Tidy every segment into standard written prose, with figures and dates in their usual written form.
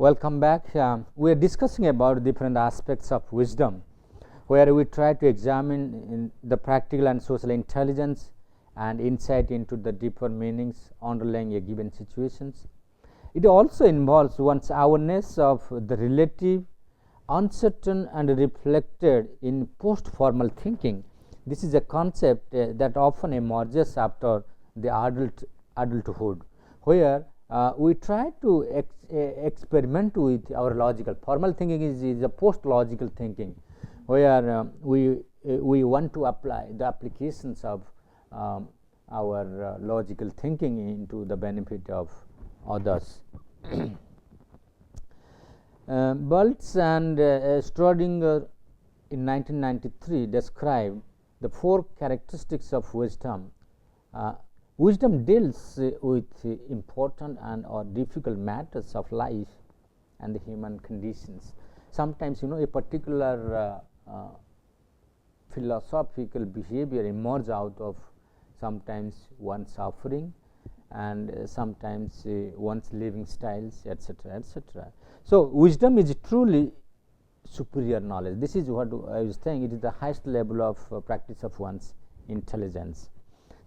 Welcome back. We are discussing about different aspects of wisdom, where we try to examine the practical and social intelligence and insight into the deeper meanings underlying a given situations. It also involves one's awareness of the relative, uncertain and reflected in post-formal thinking. This is a concept that often emerges after the adulthood, where we try to experiment with our logical. Formal thinking is a post-logical thinking, where we want to apply the applications of our logical thinking into the benefit of others. Bultz and Schrödinger in 1993 described the 4 characteristics of wisdom. Wisdom deals with important and or difficult matters of life and the human conditions. Sometimes a particular philosophical behavior emerges out of sometimes one's suffering and sometimes one's living styles, etc., etc. So, wisdom is truly superior knowledge. This is what I was saying. It is the highest level of practice of one's intelligence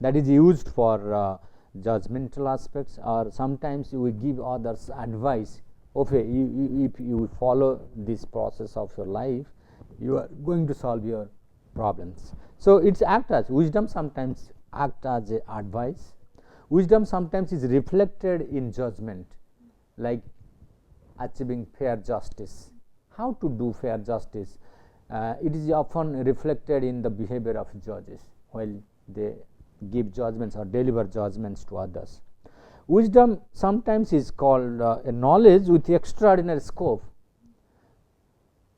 that is used for judgmental aspects, or sometimes we give others advice. Okay, if you follow this process of your life, you are going to solve your problems. So, it's act as wisdom sometimes act as advice. Wisdom sometimes is reflected in judgment, like achieving fair justice. How to do fair justice? It is often reflected in the behavior of judges while they give judgments or deliver judgments to others. Wisdom sometimes is called a knowledge with extraordinary scope.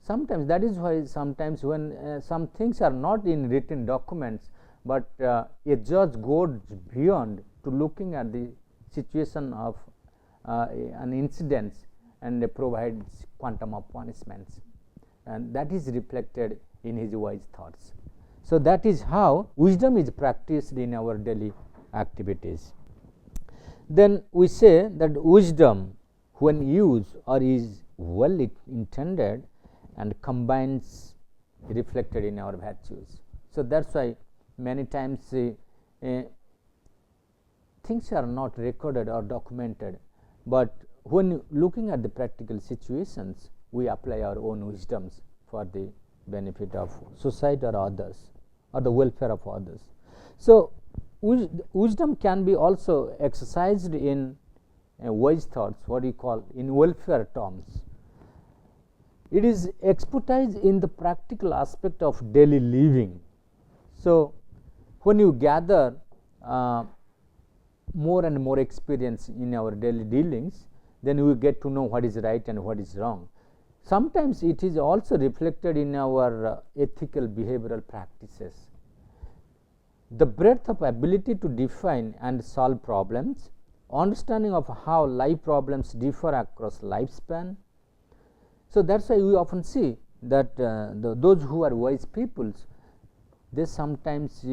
Sometimes that is why sometimes when some things are not in written documents, but a judge goes beyond to looking at the situation of an incident and provides quantum of punishments, and that is reflected in his wise thoughts. So, that is how wisdom is practiced in our daily activities. Then we say that wisdom, when used or is well intended and combines, reflected in our virtues. So, that is why many times things are not recorded or documented, but when looking at the practical situations, we apply our own wisdoms for the benefit of society or others, or the welfare of others. So, wisdom can be also exercised in wise thoughts, what we call in welfare terms. It is expertise in the practical aspect of daily living. So, when you gather more and more experience in our daily dealings, then we get to know what is right and what is wrong. Sometimes it is also reflected in our ethical behavioral practices. The breadth of ability to define and solve problems, understanding of how life problems differ across lifespan. So, that is why we often see that those who are wise peoples, they sometimes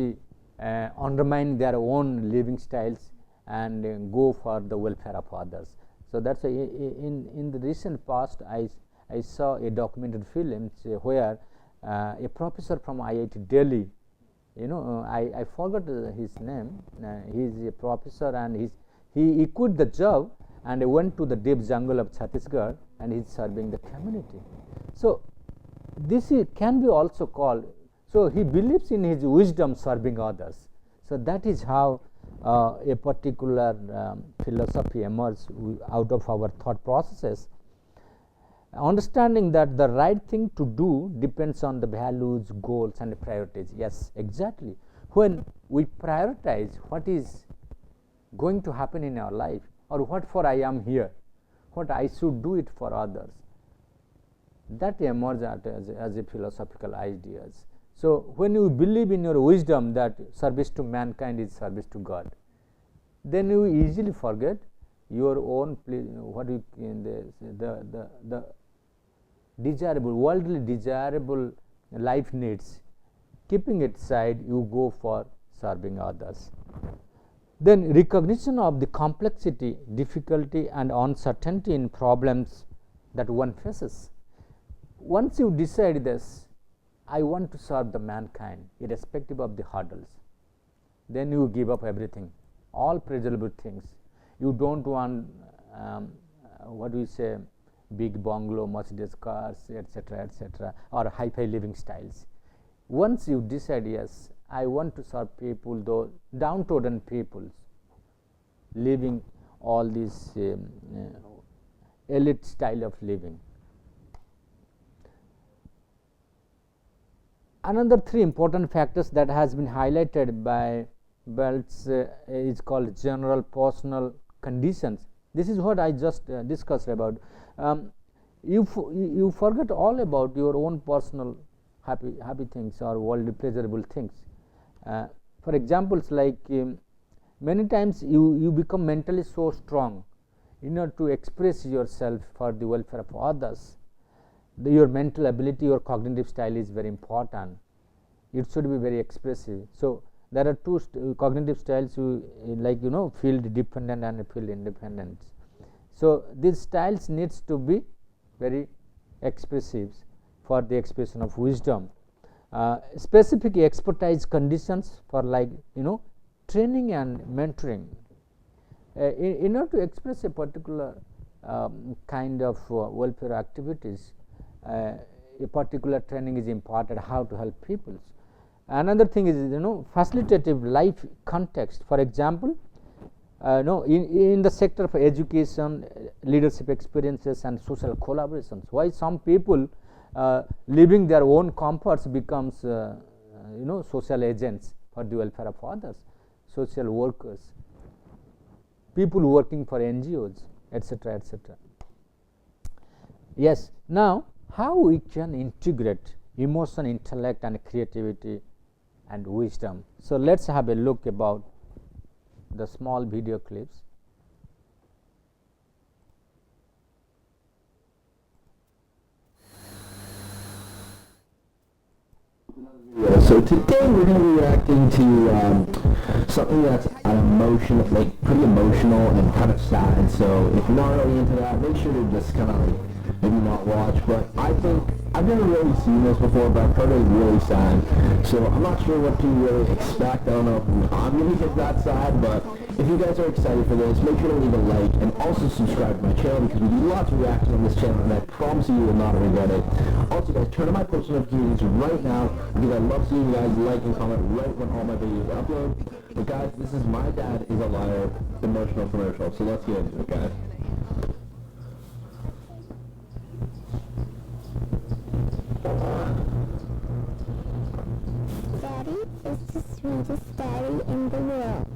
undermine their own living styles and go for the welfare of others. So, that is why in the recent past I saw a documented film where a professor from IIT Delhi, I forgot his name, he is a professor and he quit the job and went to the deep jungle of Chhattisgarh and he is serving the community. So, this can be also called, so he believes in his wisdom serving others. So, that is how a particular philosophy emerges out of our thought processes. Understanding that the right thing to do depends on the values, goals and priorities. Yes, exactly. When we prioritize what is going to happen in our life, or what for I am here, what I should do it for others, that emerges as a philosophical ideas. So, when you believe in your wisdom that service to mankind is service to God, then you easily forget your own what you the desirable, worldly desirable life needs. Keeping it aside, you go for serving others. Then recognition of the complexity, difficulty and uncertainty in problems that one faces. Once you decide this, I want to serve the mankind irrespective of the hurdles, then you give up everything, all pleasurable things. You don't want what we say, big bungalow, Mercedes cars, etc., etc., or hi-fi living styles. Once you decide, yes, I want to serve people, those downtrodden peoples, living all this elite style of living. Another three important factors that has been highlighted by Belts is called general personal conditions. This is what I just discussed about. You forget all about your own personal happy things or worldly pleasurable things. For examples, like many times you become mentally so strong in order to express yourself for the welfare of others. Your mental ability, your cognitive style is very important. It should be very expressive. So there are two cognitive styles, like field dependent and field independent. So these styles needs to be very expressive for the expression of wisdom. Specific expertise conditions for, like training and mentoring. In order to express a particular kind of welfare activities, a particular training is imparted how to help people. Another thing is facilitative life context. For example, in the sector of education, leadership experiences and social collaborations, why some people leaving their own comforts becomes social agents for the welfare of others, social workers, people working for NGOs, etc., etc. Yes, now how we can integrate emotion, intellect and creativity and wisdom. So let's have a look about the small video clips. So today we're going to be reacting to something that's like pretty emotional and kind of sad. So if you're not really into that, make sure to just kind of like maybe not watch. But I think I've never really seen this before, but I've heard it's really sad. So I'm not sure what to really expect. I don't know if I'm going to get that sad, but if you guys are excited for this, make sure to leave a like and also subscribe to my channel, because we do lots of reactions on this channel and I promise you will not regret it. Also guys, turn on my post notifications right now, because I love seeing you guys like and comment right when all my videos upload. But guys, this is My Dad is a Liar emotional commercial, so let's get into it, guys. Daddy is the sweetest daddy in the world.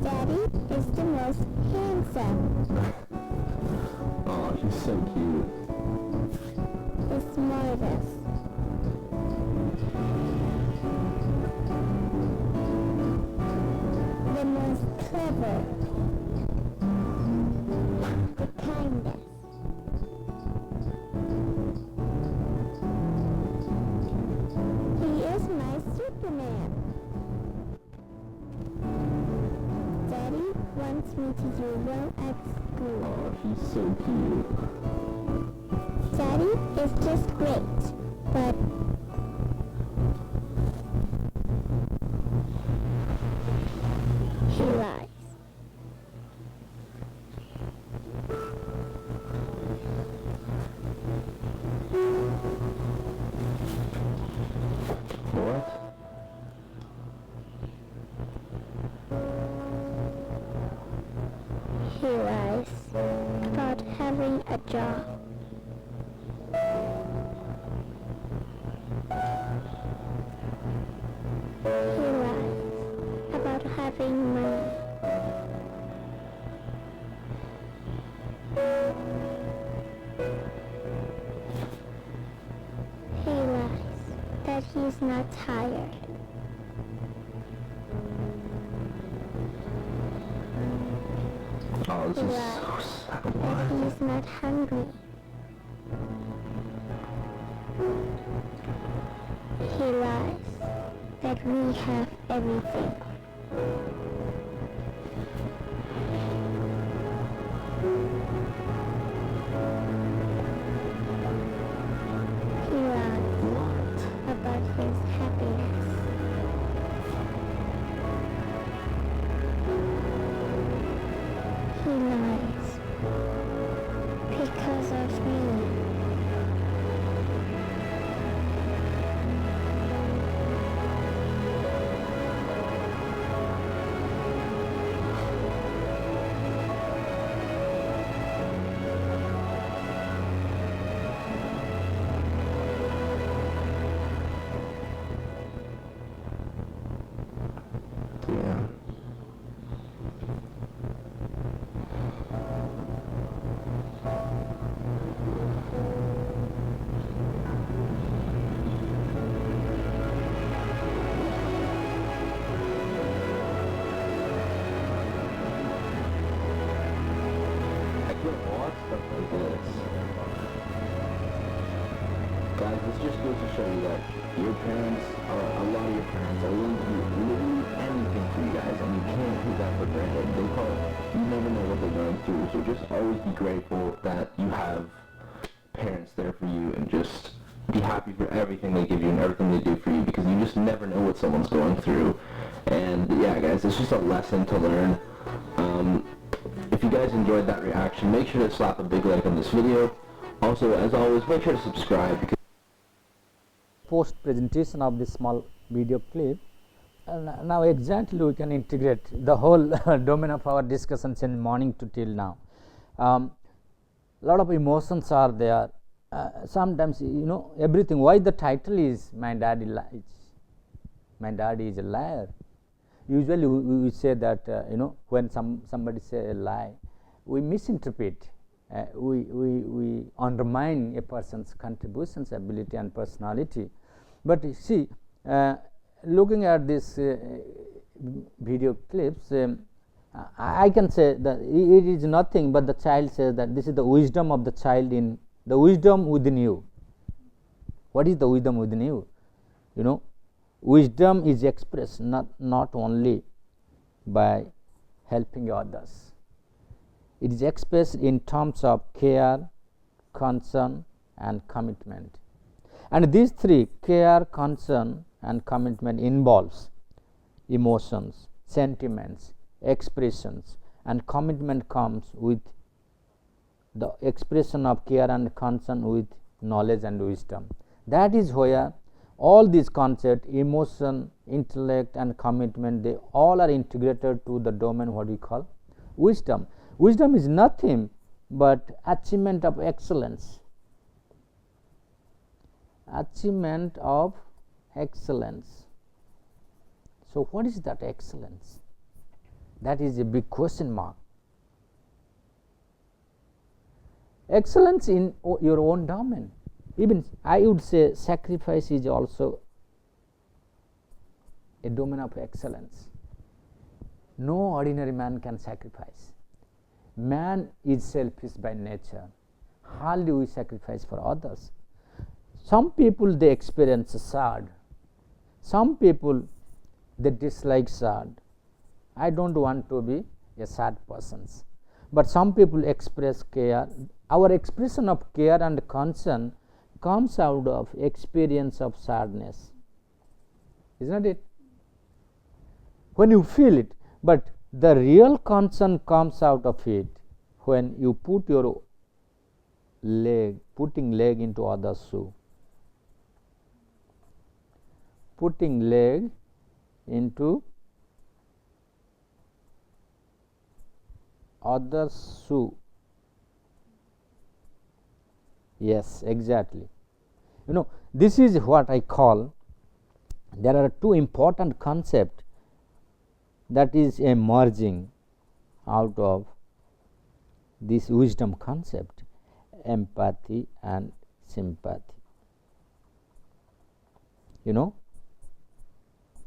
Daddy is the most handsome. Oh, she's so cute. The smartest. The most clever. The kindest. He is my Superman. Daddy wants me to do well at school. Oh, she's so cute. Daddy is just great, but he lies. What? He lies about having a job. He lies about having money. He lies that he's not tired. Oh, this He is lies so sad. that What? he's not hungry. He lies that we have everything. to show you that your parents, a lot of your parents are willing to do literally anything for you guys, and you can't take that for granted. You never know what they're going through, so just always be grateful that you have parents there for you, and just be happy for everything they give you and everything they do for you, because you just never know what someone's going through. And yeah, guys, it's just a lesson to learn. If you guys enjoyed that reaction, make sure to slap a big like on this video. Also, as always, make sure to subscribe, because post presentation of this small video clip. Now exactly we can integrate the whole domain of our discussions in morning to till now. Lot of emotions are there. Sometimes everything. Why the title is "My Daddy Lies"? My daddy is a liar. Usually we say that when somebody say a lie, we misinterpret. We undermine a person's contributions, ability, and personality. But you see, looking at this video clips, I can say that it is nothing but the child says that this is the wisdom of the child, in the wisdom within you. What is the wisdom within you? Wisdom is expressed not only by helping others. It is expressed in terms of care, concern, and commitment. And these three, care, concern, and commitment, involves emotions, sentiments, expressions, and commitment comes with the expression of care and concern with knowledge and wisdom. That is where all these concepts, emotion, intellect, and commitment, they all are integrated to the domain what we call wisdom. Wisdom is nothing but achievement of excellence. Achievement of excellence. So what is that excellence? That is a big question mark. Excellence in your own domain. Even I would say sacrifice is also a domain of excellence. No ordinary man can sacrifice. Man is selfish by nature. Hardly we sacrifice for others. Some people they experience sad. Some people they dislike sad. I don't want to be a sad person. But some people express care. Our expression of care and concern comes out of experience of sadness, isn't it? When you feel it, but the real concern comes out of it when you put your putting leg into other's shoe. Putting leg into other's shoe. Yes, exactly. This is what I call, there are two important concepts that is emerging out of this wisdom concept: empathy and sympathy.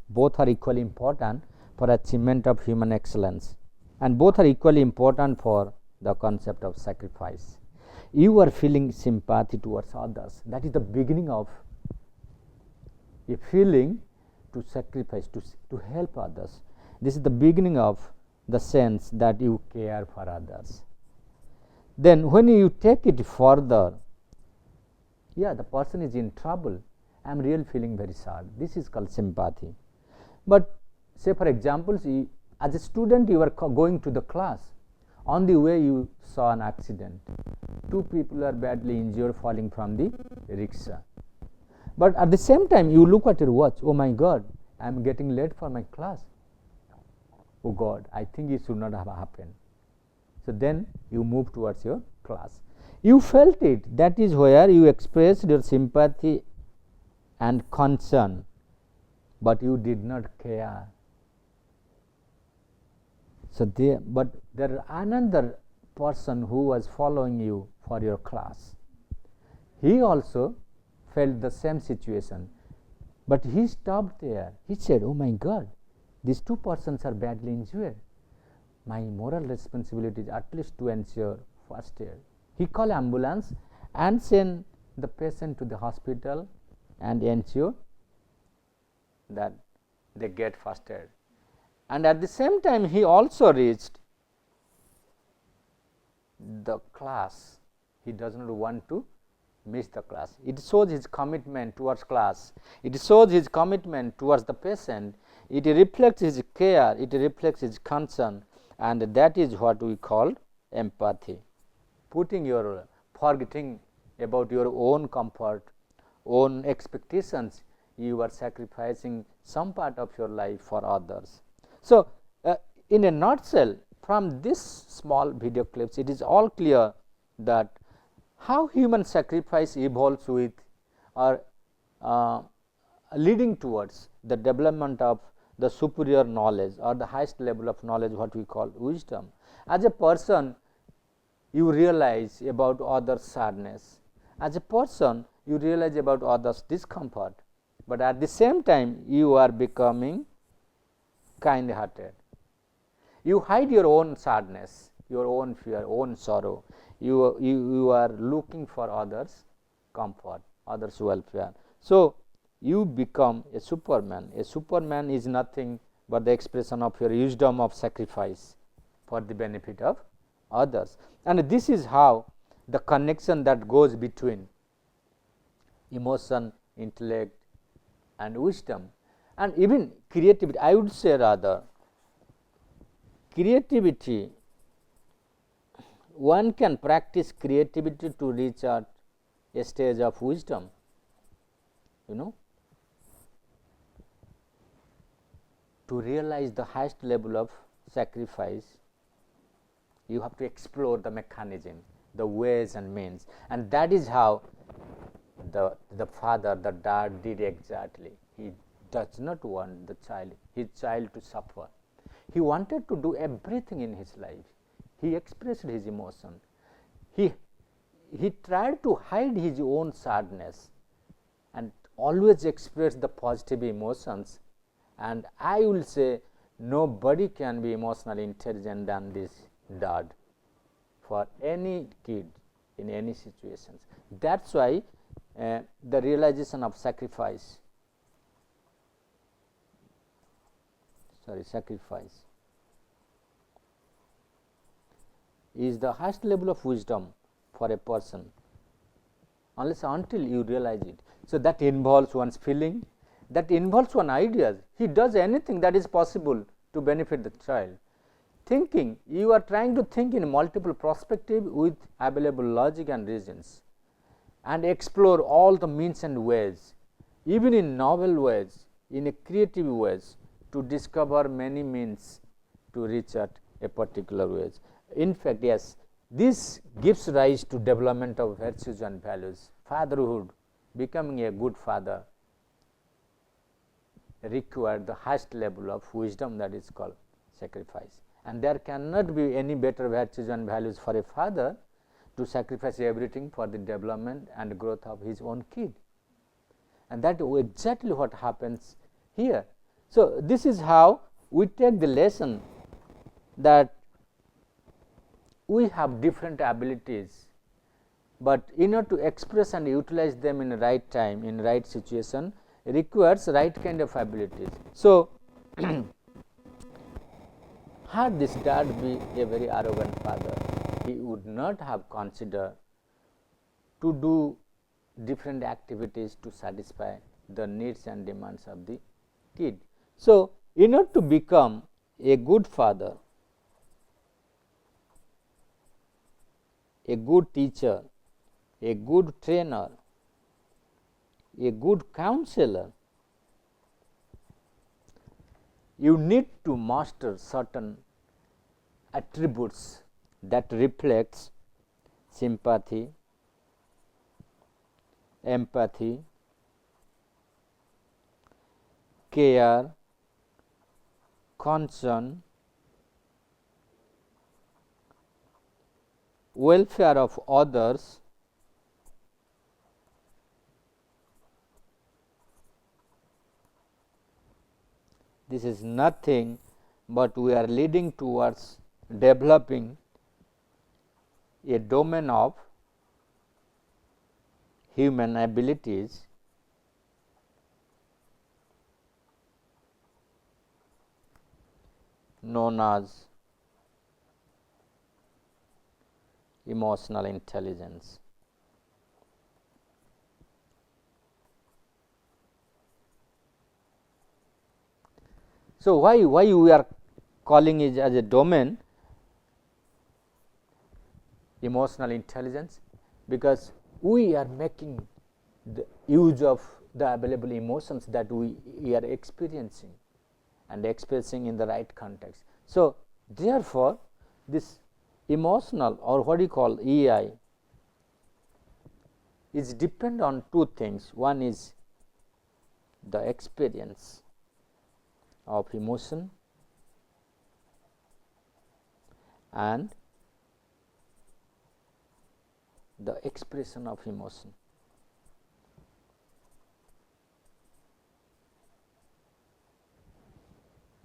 Both are equally important for achievement of human excellence, and both are equally important for the concept of sacrifice. You are feeling sympathy towards others. That is the beginning of a feeling to sacrifice, to help others. This is the beginning of the sense that you care for others. Then when you take it further, the person is in trouble. I am really feeling very sad. This is called sympathy. But say for example, as a student you are going to the class. On the way you saw an accident. Two people are badly injured falling from the rickshaw. But at the same time you look at your watch. Oh my God, I am getting late for my class. Oh God, I think it should not have happened. So then you move towards your class. You felt it. That is where you expressed your sympathy and concern, but you did not care. So but there is another person who was following you for your class. He also felt the same situation, but he stopped there. He said, oh my God, these two persons are badly injured. My moral responsibility is at least to ensure first aid. He called ambulance and sent the patient to the hospital, and ensure that they get first aid. And at the same time, he also reached the class. He does not want to miss the class. It shows his commitment towards class. It shows his commitment towards the patient. It reflects his care. It reflects his concern, and that is what we call empathy. Forgetting about your own comfort, own expectations, you are sacrificing some part of your life for others. So, in a nutshell, from this small video clips, it is all clear that how human sacrifice evolves with or leading towards the development of the superior knowledge or the highest level of knowledge, what we call wisdom. As a person, you realize about others' sadness. As a person, you realize about others' discomfort, but at the same time, you are becoming kind-hearted. You hide your own sadness, your own fear, own sorrow. You are looking for others' comfort, others' welfare. So, you become a Superman. A Superman is nothing but the expression of your wisdom of sacrifice for the benefit of others. And this is how the connection that goes between emotion, intellect, and wisdom, and even creativity. I would say rather, creativity, one can practice creativity to reach at a stage of wisdom, to realize the highest level of sacrifice. You have to explore the mechanism, the ways and means, and that is how the father, the dad did exactly. He does not want his child to suffer. He wanted to do everything in his life. He expressed his emotion. He tried to hide his own sadness and always express the positive emotions. And I will say nobody can be emotionally intelligent than this dad for any kid in any situations. That's why the realization of sacrifice is the highest level of wisdom for a person, until you realize it. So, that involves one's feeling, that involves one's ideas. He does anything that is possible to benefit the child. Thinking, you are trying to think in multiple perspectives with available logic and reasons, and explore all the means and ways, even in novel ways, in a creative ways, to discover many means to reach at a particular ways. In fact, yes, this gives rise to development of virtues and values. Fatherhood, becoming a good father, require the highest level of wisdom, that is called sacrifice. And there cannot be any better virtues and values for a father to sacrifice everything for the development and growth of his own kid. And that is exactly what happens here. So, this is how we take the lesson that we have different abilities, but in order to express and utilize them in the right time, in the right situation, requires right kind of abilities. So, had this dad be a very arrogant father, he would not have considered to do different activities to satisfy the needs and demands of the kid. So, in order to become a good father, a good teacher, a good trainer, a good counselor, you need to master certain attributes that reflects sympathy, empathy, care, concern, welfare of others, this is nothing but we are leading towards developing a domain of human abilities known as emotional intelligence. So, why we are calling it as a domain emotional intelligence? Because we are making the use of the available emotions that we are experiencing and expressing in the right context. So, therefore, this emotional or what you call EI is depend on two things. One is the experience of emotion and the expression of emotion.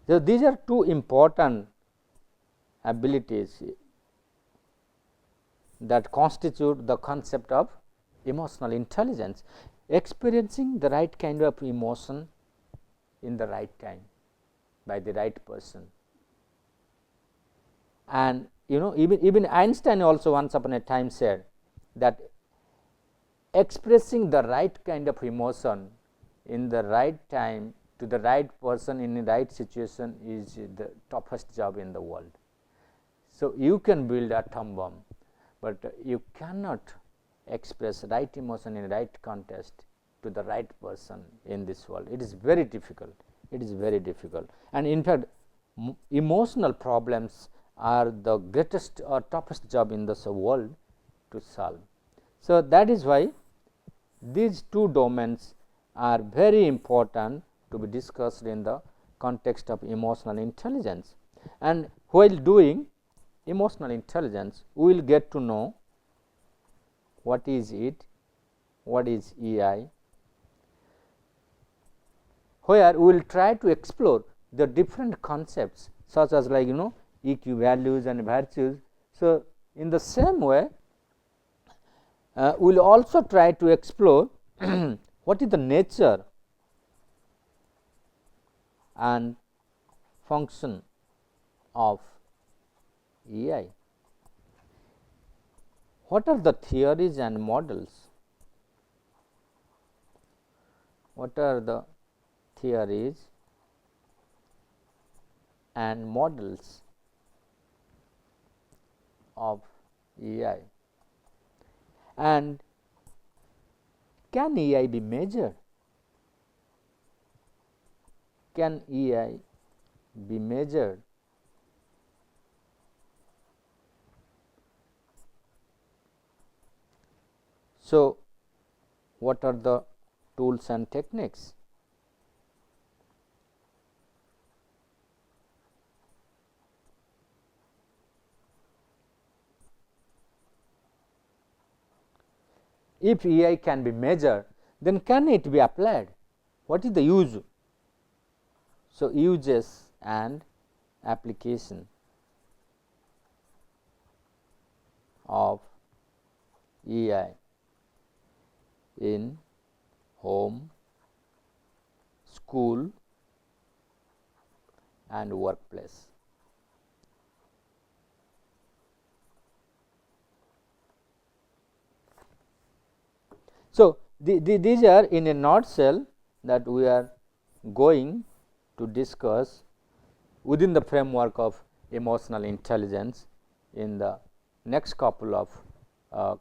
So, these are two important abilities that constitute the concept of emotional intelligence, experiencing the right kind of emotion in the right time by the right person. And even Einstein also once upon a time said that expressing the right kind of emotion in the right time to the right person in the right situation is the toughest job in the world. So, you can build a atom bomb, but you cannot express right emotion in right context to the right person in this world. It is very difficult. It is very difficult. And in fact, emotional problems are the greatest or toughest job in this world to solve. So, that is why these two domains are very important to be discussed in the context of emotional intelligence. And while doing emotional intelligence, we will get to know what is it, what is EI, where we will try to explore the different concepts such as like EQ values and virtues. So, in the same way, we will also try to explore what is the nature and function of EI. What are the theories and models? What are the theories and models of EI? And can EI be measured? Can EI be measured? So, what are the tools and techniques? If EI can be measured, then can it be applied? What is the use? So, uses and application of EI in home, school and workplace. So, these are in a nutshell that we are going to discuss within the framework of emotional intelligence in the next couple of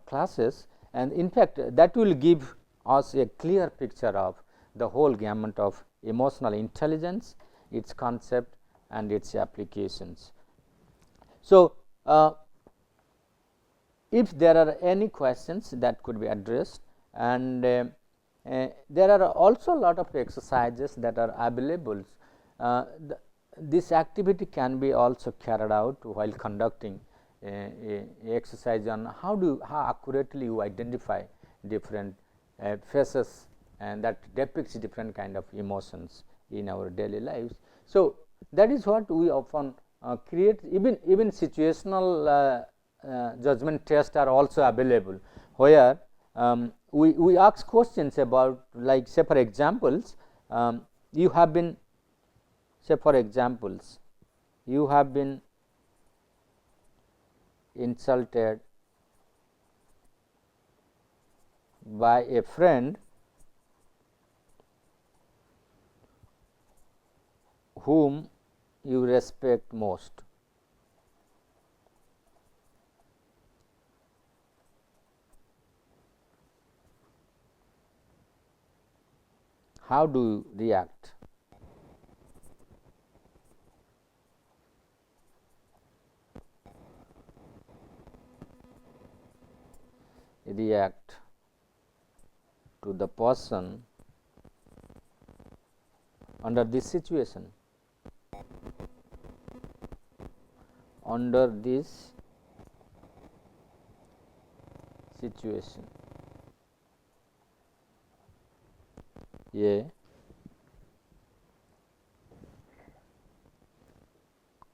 classes, and in fact, that will give us a clear picture of the whole gamut of emotional intelligence, its concept and its applications. So, if there are any questions that could be addressed, and there are also a lot of exercises that are available. This activity can be also carried out while conducting a exercise on how accurately you identify different faces and that depicts different kind of emotions in our daily lives. So, that is what we often create. Even situational judgment tests are also available, where we ask questions about, like, say for examples, you have been, say for examples, you have been insulted by a friend whom you respect most. How do you react? React to the person under this situation. Under this situation,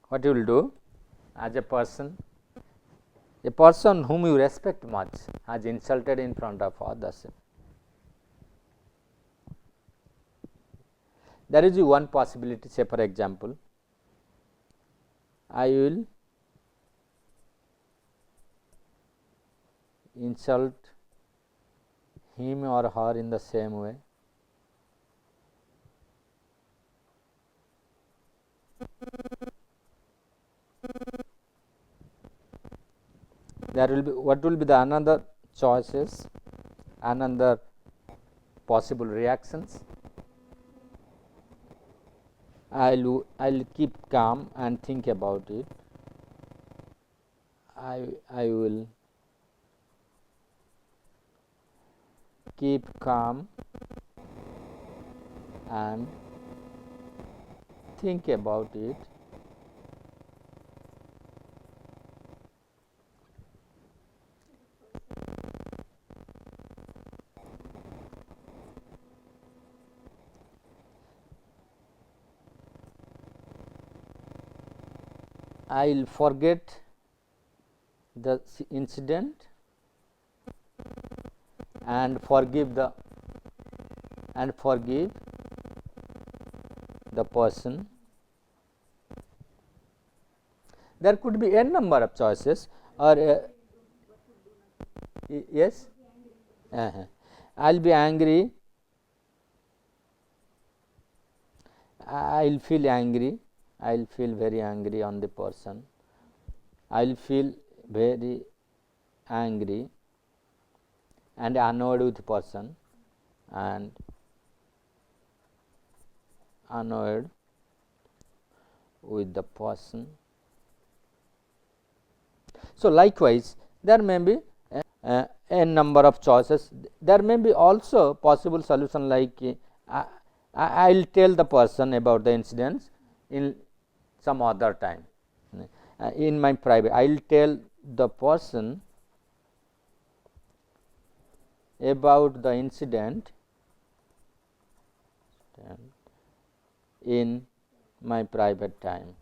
what you will do as a person whom you respect much has insulted in front of others. There is one possibility, say for example, I will insult him or her in the same way. There will be, what will be the another choices, another possible reactions? I'll keep calm and think about it. I will keep calm and think about it. I will forget the incident and forgive the person. There could be n number of choices, or yes, I will be angry. I will feel angry. I will feel very angry on the person. I will feel very angry and annoyed with the person and annoyed with the person. So, likewise, there may be a number of choices. There may be also possible solution like I will tell the person about the incidents in some other time. In my private, I will tell the person about the incident in my private time.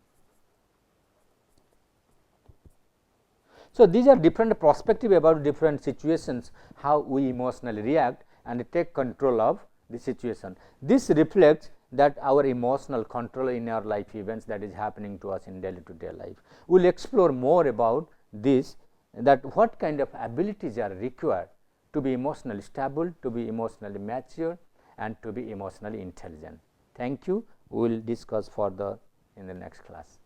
So, these are different perspective about different situations, how we emotionally react and take control of the situation. This reflects that our emotional control in our life events that is happening to us in daily to day life. We will explore more about this, that what kind of abilities are required to be emotionally stable, to be emotionally mature and to be emotionally intelligent. Thank you. We will discuss further in the next class.